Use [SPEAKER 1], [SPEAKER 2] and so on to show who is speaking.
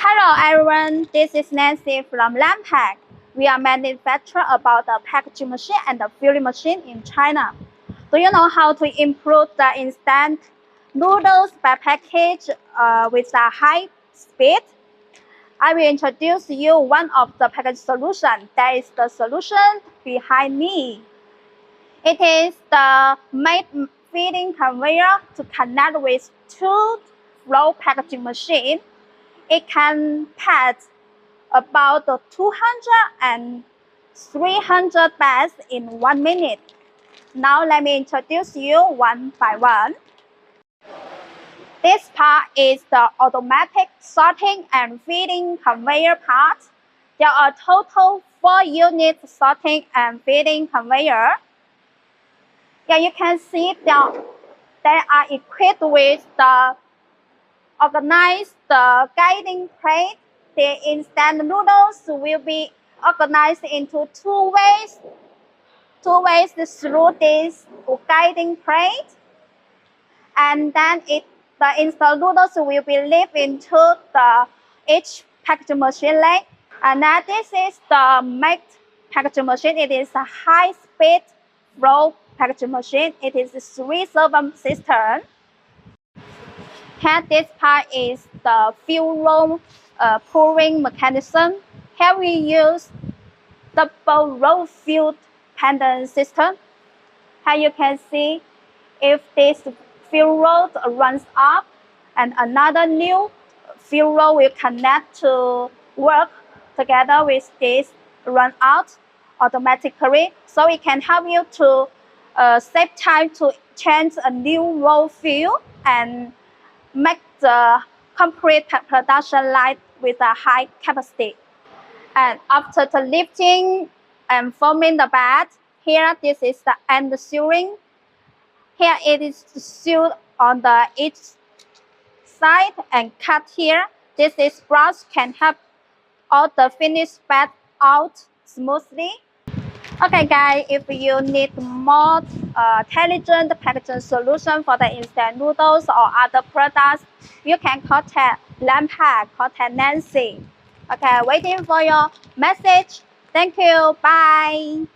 [SPEAKER 1] Hello everyone, this is Nancy from Lampack. We are manufacturer about the packaging machine and the filling machine in China. Do you know how to improve the instant noodles by package with a high speed? I will introduce you one of the package solution. That is the solution behind me. It is the made feeding conveyor to connect with two flow packaging machine. It can pack about 200 and 300 bags in 1 minute. Now let me introduce you one by one. This part is the automatic sorting and feeding conveyor part. There are total 4 units sorting and feeding conveyor. Yeah, you can see they are equipped with the organized guiding plate. The instant noodles will be organized into two ways through this guiding plate, and then the instant noodles will be lifted into each packaging machine leg. And now this is the made packaging machine. It is a high-speed flow packaging machine. It is a 3-servo system. Here, this part is the fuel roll pouring mechanism. Here we use double roll field pendant system. Here you can see if this fuel roll runs up and another new fuel roll will connect to work together with this run out automatically. So it can help you to save time to change a new roll fuel and make the complete production line with a high capacity. And after the lifting and forming the bed, here this is the end sealing. Here it is sealed on the each side and cut here. This is brush can help all the finished bed out smoothly. Okay guys, if you need more intelligent packaging solution for the instant noodles or other products, you can contact Lampack, contact Nancy. Okay, waiting for your message. Thank you. Bye.